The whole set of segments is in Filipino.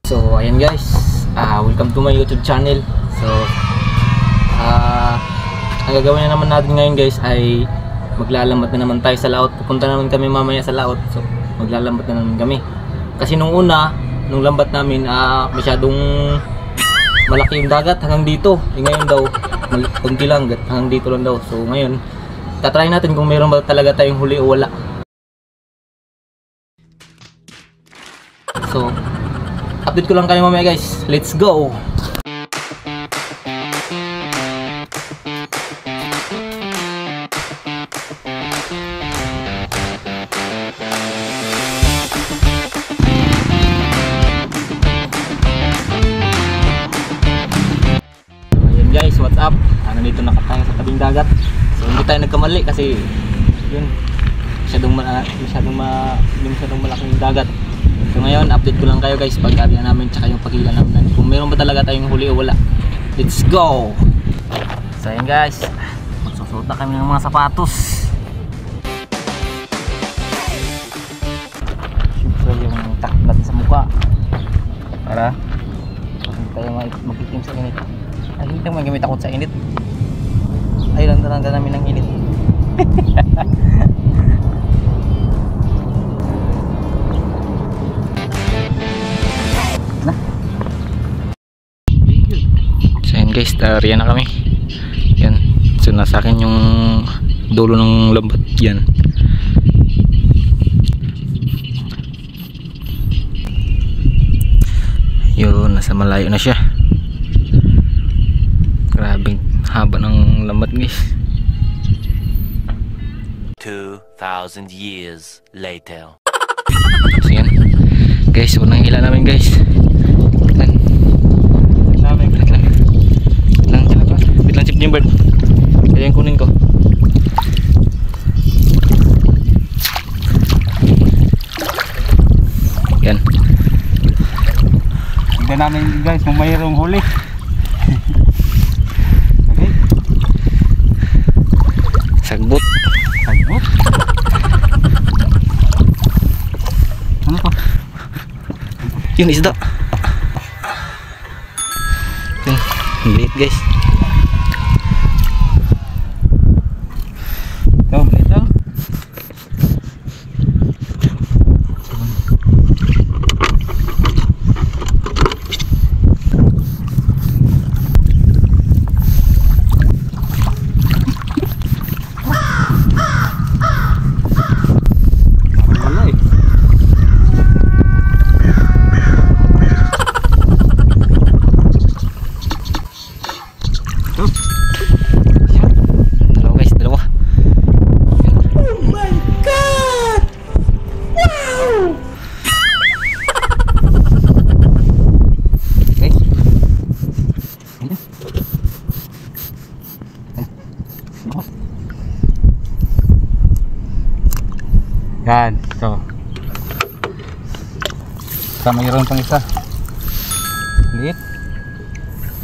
So ayan guys, welcome to my YouTube channel. So ang gagawin na naman natin ngayon guys ay maglalambat na naman tayo sa laot. Pupunta naman kami mamaya sa laot. So maglalambat na naman kami. Kasi nung lambat namin masyadong malaki yung dagat hanggang dito. Ngayon daw kunti lang hanggang dito lang daw. So ngayon tatry natin kung mayroon ba talaga tayong huli o wala. So update ko lang kayo mamaya guys. Let's go! Ayan guys, what's up? Nandito na tayo sa tabing dagat. So hindi tayo nagkamali kasi yun, masyadong malaking dagat. So ngayon, update ko lang kayo guys pag-area namin tsaka yung pagkila namin kung meron ba talaga tayong huli o wala. Let's go! So ayan guys, magsusuot na kami ng mga sapatos. Siyempre yung taklat sa mukha para hindi tayo magitim sa init. Ay hindi naman gamit ako sa init. Ay lang talaga namin ng init. Guys, area na kami. Yan. So nasa akin yung dulo ng lambat yan. Yun, nasa malayo na siya. Grabing haba ng lambat guys. 2,000 years later. So yan. Guys, unang hila namin guys. Bird. Kaya yung kunin ko. Yan. Tignan namin guys kung mayroong huli. Okay. Sagbot. Sagbot? Ano to? Yun, isda. Yun, liit guys. Yan, so mayroon pang isa liit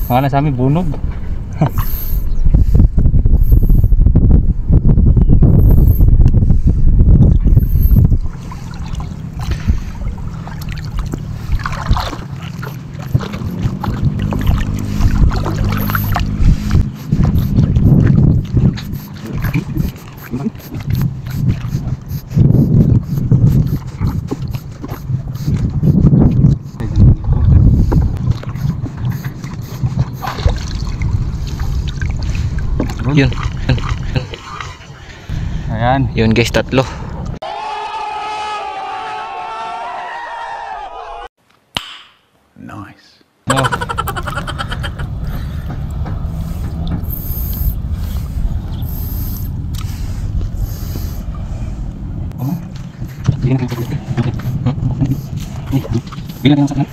mga na sa amin bunog. Yun. Ayan. Yun guys, tatlo. Nice. Oh. Bilang yang sana.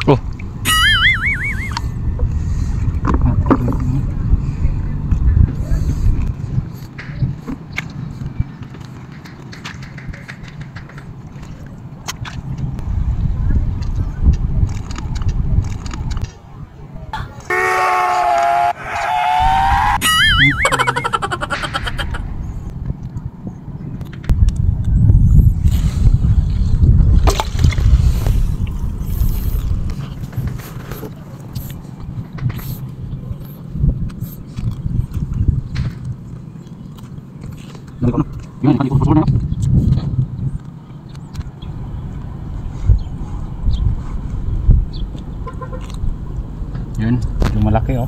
Oh. Yun, lumalaki oh.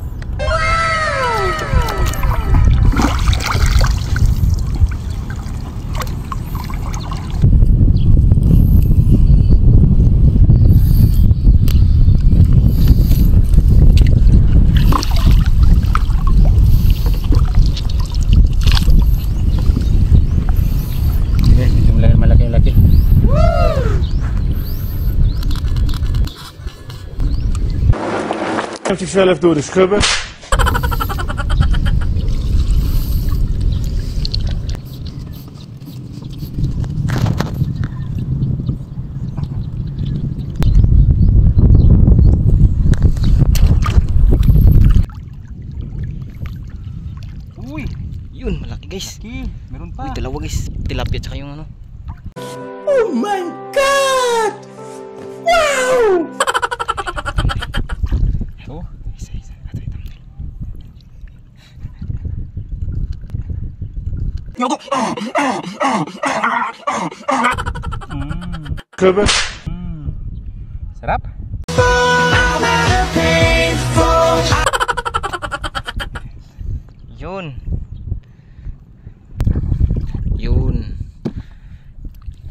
Heeft hij zelf door de schubben. Uy, yun malaki guys. Meron pa. Uy, dalawa guys. Tilapia tsaka yung ano. Oh my God! Wow! Oh, Isa. Schubben. sarap. Yun.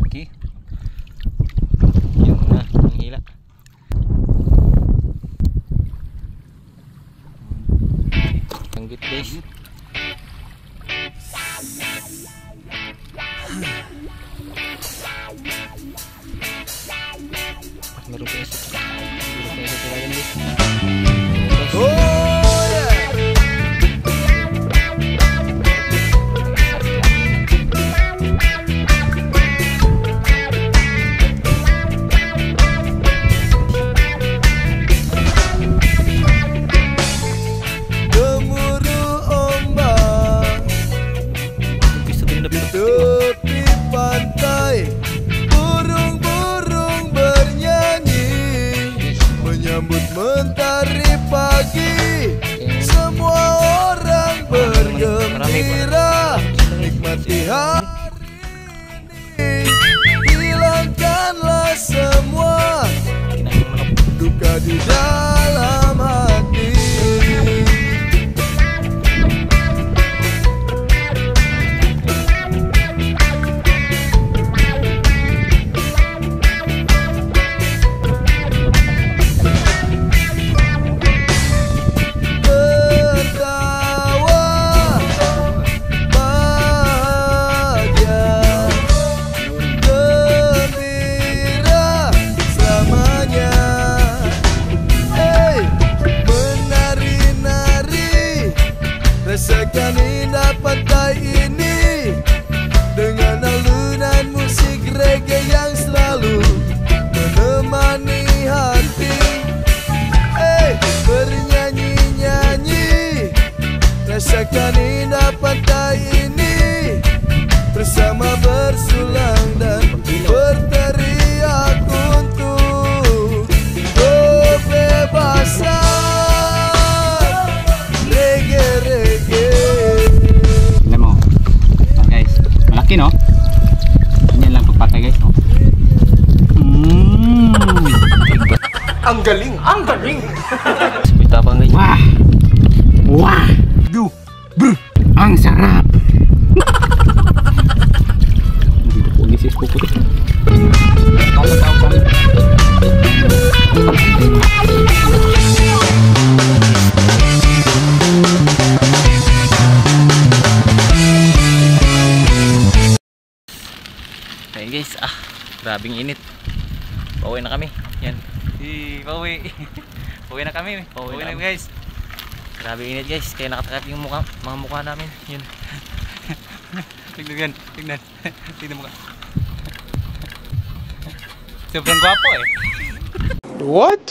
Okay. Yun na, ang hila. Tanggit guys. Meron pa isa. Meron pa isa talaga guys. Tepi pantai, burung-burung bernyanyi, menyambut mentari pagi. Semua orang bergembira, nikmati hari ini. Hilangkanlah semua duka di dalam hati. Rasakan indah pantai ini dengan alunan musik reggae yang selalu menemani hati. Bernyanyi-nyanyi, rasakan indah pantai ini bersama bersulang dan berteriak untuk kebebasan. Tingnan mo. Guys, malaki no? Ganyan lang pagpatay guys no? Ang galing! Ang galing! May tapang guys. Wah! Wah! Ang sarap! Hindi po this is puputi. Hey guys, grabing init. Pauwi na kami. Yan. Pauwi. Pauwi na kami. Pauwi na guys. Grabe init guys. Kaya nakatakip yung mga mukha namin. Yun. Tignan. Tignan mo ka. Sobrang gwapo eh. What?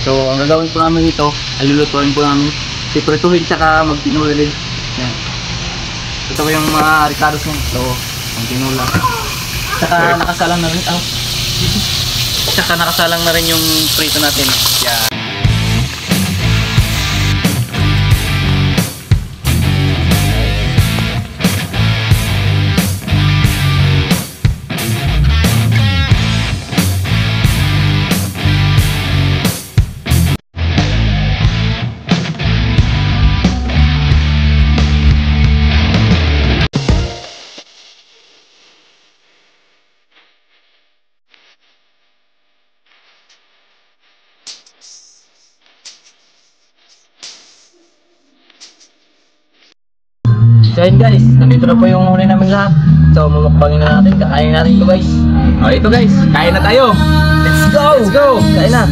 So, ang gagawin po namin ito, alulutuin po namin piprituhin tsaka magtinulin. Yan. Ito ko yung mga ricados niya. So, ang tinula. Tsaka nakasalang na rin. Tsaka nakasalang na rin yung prito natin. Yan. So yun guys, nandito na po yung huli namin lahat. So mumukbangin na natin, kakain natin ito guys. O ito guys, kain na tayo. Let's go! Let's go! Kain na!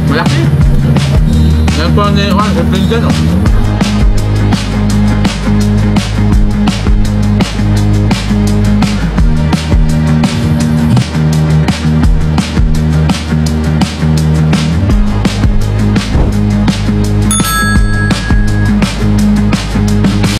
Malaki. Yan po ang naiwan, sa dyan oh.